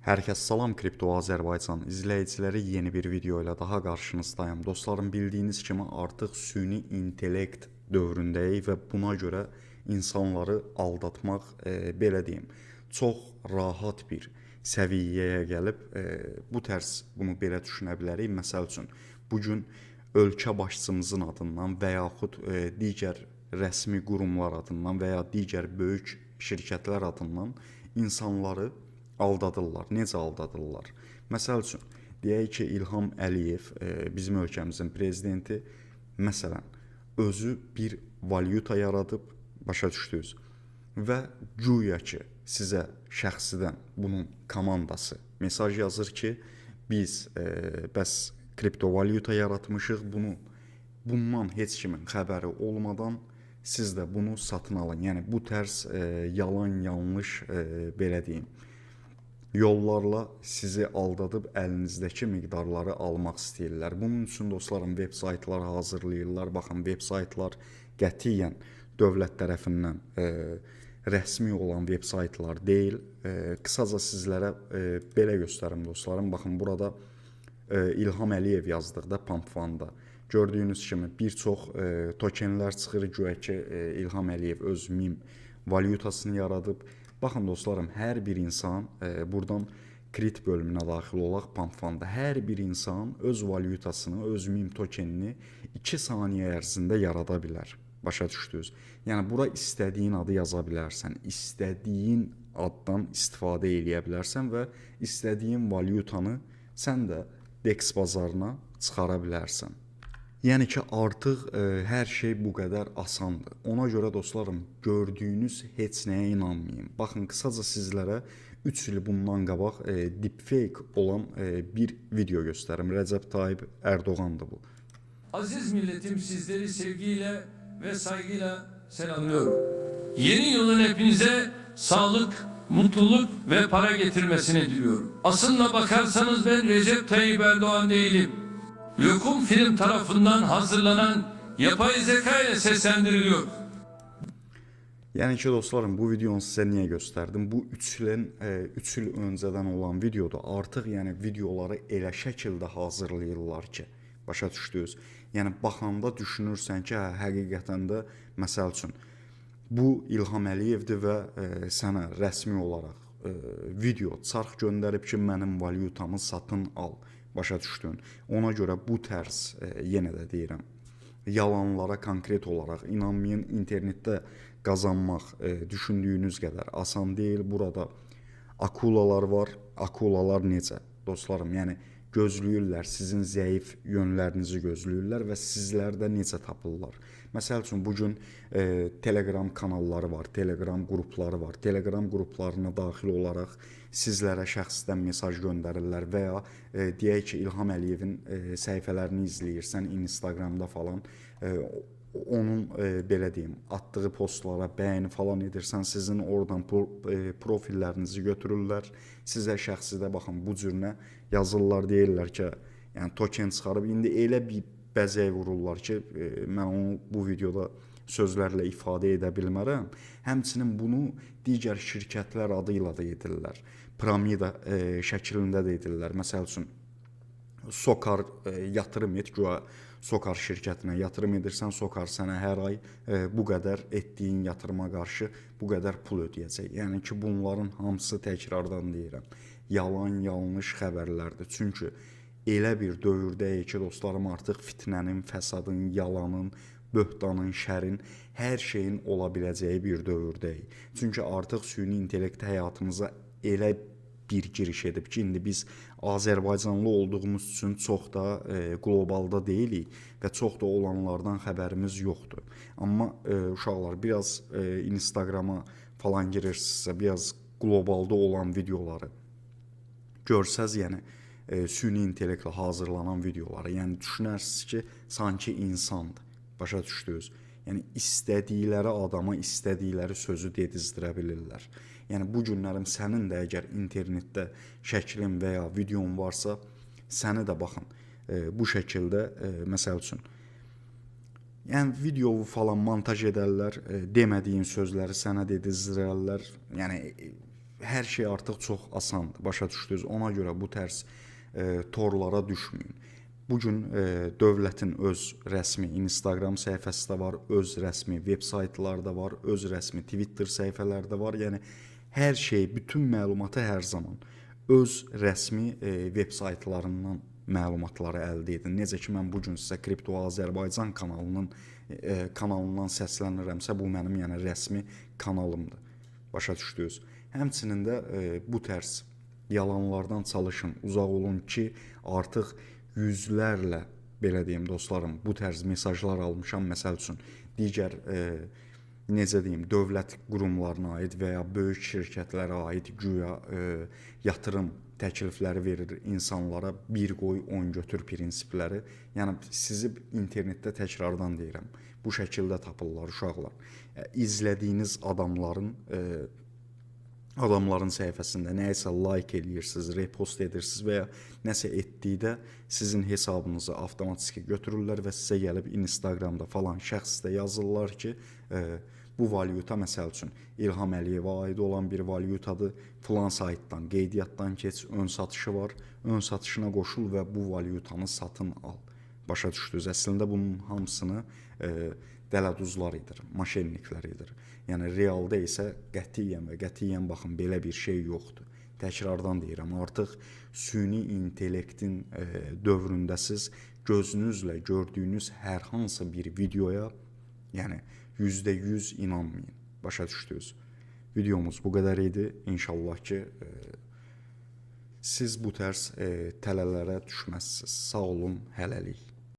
Hər kəs salam, Kripto Azərbaycan izləyiciləri yeni bir video ilə daha qarşınızdayım. Dostlarım, bildiyiniz kimi artıq süni intellekt dövründəyik və buna görə insanları aldatmaq, belə deyim, çox rahat bir səviyyəyə gəlib. Bu tərs bunu belə düşünə bilərik. Məsəl üçün, bu gün ölkə başçımızın adından və yaxud digər rəsmi qurumlar adından və ya digər böyük şirkətlər adından insanları aldadırlar. Necə aldadırlar? Məsəl üçün, deyək ki, İlham Əliyev, bizim ölkəmizin prezidenti, məsələn, özü bir valyuta yaradıb, başa düşdünüz, və güya ki, sizə şəxsidən bunun komandası mesaj yazır ki, biz bəs kriptovalyuta yaratmışıq, bundan heç kimin xəbəri olmadan siz də bunu satın alın. Yəni bu tərs yalan, yanlış, belə deyim, yollarla sizi aldadıb əlinizdəki miqdarları almaq istəyirlər. Bunun üçün dostlarım veb saytlar hazırlayırlar. Baxın, veb saytlar qətiyyən dövlət tərəfindən rəsmi olan veb saytlar deyil. Qısaca sizlərə belə göstərim dostlarım. Baxın, burada İlham Əliyev yazdıqda Pampvanda gördüyünüz kimi bir çox tokenlər çıxır. Güya ki, İlham Əliyev öz mim valyutasını yaradıb. Baxın dostlarım, hər bir insan buradan krit bölümünə daxil olaq Pampvanda. Hər bir insan öz valyutasını, öz mim tokenini 2 saniyə ərzində yarada bilər. Başa düşdünüz? Yəni bura istədiyin adı yaza bilərsən, istədiyin addan istifadə edə bilərsən və istədiyin valyutanı sən də DEX bazarına çıxara bilərsən. Yəni ki, artıq hər şey bu qədər asandır. Ona görə dostlarım, gördüyünüz heç nəyə inanmayın. Baxın, qısaca sizlərə 3 il bundan qabaq deepfake olan bir video göstərim. Recep Tayyip Erdoğan'dı bu. Aziz milletim, sizleri sevgiyle ve saygıyla selamlıyorum. Yeni yılın hepinize sağlık, mutluluk ve para getirmesini diliyorum. Aslına bakarsanız ben Recep Tayyip Erdoğan değilim. Lokum Film tarafından hazırlanan yapay zeka ile seslendiriliyor. Yəni ki, dostlarım, bu videonu sizə niyə göstərdim? Bu 3 il öncədən olan videoda artıq yəni videoları elə şəkildə hazırlayırlar ki, başa düşdünüz? Yəni baxanda düşünürsən ki, həqiqətən də məsəl üçün bu İlham Əliyevdir və sənə rəsmi olaraq video çarx göndərib ki, mənim valyutamı satın al. Başa düşdün. Ona görə bu tərz, yenə də deyirəm, yalanlara konkret olaraq inanmayın. İnternetdə qazanmaq düşündüyünüz qədər asan deyil. Burada akulalar var. Akulalar necə? Dostlarım, yəni gözləyirlər, sizin zəif yönlərinizi gözləyirlər və sizlərdə necə tapırlar. Məsəl üçün, bugün Telegram kanalları var, Telegram qrupları var. Telegram qruplarına daxil olaraq sizlərə şəxsdən mesaj göndərirlər və ya deyək ki, İlham Əliyevin səhifələrini izləyirsən Instagramda falan, onun belə deyim, atdığı postlara bəyəni falan edirsən, sizin oradan profillərinizi götürürlər, sizə şəxsi də baxın bu cürünə yazırlar, deyirlər ki, yəni token çıxarıb, indi elə bir bəzək vururlar ki, mən onu bu videoda sözlərlə ifadə edə bilmərəm. Həmçinin bunu digər şirkətlər adıyla da edirlər. Piramida şəklində də edirlər. Məsəl üçün, Sokar yatırım et, güya Sokar şirkətinə yatırım edirsən, Sokar sənə hər ay bu qədər etdiyin yatırıma qarşı bu qədər pul ödəyəcək. Yəni ki, bunların hamısı təkrardan deyirəm, yalan, yanlış xəbərlərdir. Çünki elə bir dövrdəyik ki, dostlarım, artıq fitnənin, fəsadın, yalanın, böhtanın, şərin, hər şeyin ola biləcəyi bir dövrdəyik. Çünki artıq süni intellekt həyatımıza elə bir giriş edib ki, indi biz Azərbaycanlı olduğumuz üçün çox da qlobalda deyilik və çox da olanlardan xəbərimiz yoxdur. Amma uşaqlar, biraz Instagrama falan girirsinizsə, biraz qlobalda olan videoları görsəz, yəni süni intellektlə hazırlanan videoları, yəni düşünərsiniz ki, sanki insandır. Başa düşdünüz? Yəni istədikləri adama istədikləri sözü dedizdirə bilirlər. Yəni bu günlərim sənin də əgər internetdə şəklin və ya videon varsa, səni də baxın bu şəkildə, məsəl üçün, yəni videovu falan montaj edərlər, demədiyin sözləri sənə dedizdirərlər. Yəni hər şey artıq çox asandır, başa düşdünüz. Ona görə bu tərz torlara düşməyin. Bu gün dövlətin öz rəsmi Instagram səhifəsi də var, öz rəsmi veb saytları da var, öz rəsmi Twitter səhifələri də var. Yəni hər şey, bütün məlumatı hər zaman öz rəsmi veb saytlarından məlumatları əldə edin. Necə ki mən bu gün sizə Kripto Azərbaycan kanalından səslənirəmsə, bu mənim yəni rəsmi kanalımdır. Başa düşdünüz. Həmçinin də bu tərz yalanlardan çalışın, uzaq olun ki, artıq yüzlərlə, belə deyim dostlarım, bu tərz mesajlar almışam. Məsəl üçün, digər necə deyim, dövlət qurumlarına aid və ya böyük şirkətlərə aid güya yatırım təklifləri verir insanlara, bir qoy 10 götür prinsipləri. Yəni sizi internetdə təkrardan deyirəm, bu şəkildə tapırlar uşaqlar. İzlədiyiniz adamların səhifəsində nəyisə like eləyirsiniz, repost edirsiniz və ya nəsə etdikdə sizin hesabınızı avtomatik götürürlər və sizə gəlib Instagramda falan şəxsdə yazırlar ki, bu valyuta məsəl üçün İlham Əliyevə aid olan bir valyutadır, filan saytdan, qeydiyyatdan keç, ön satışı var, ön satışına qoşul və bu valyutanı satın al. Başa düşdünüz. Əslində bunun hamısını dələduzlar edir, maşenniklər edir. Yəni realda isə qətiyyən baxın, belə bir şey yoxdur. Təkrardan deyirəm, artıq süni intellektin dövründəsiz, gözünüzlə gördüyünüz hər hansı bir videoya, yəni %100 inanmayın. Başa düşdünüz. Videomuz bu qədər idi. İnşallah ki siz bu tərz tələlərə düşməzsiniz. Sağ olun, hələlik.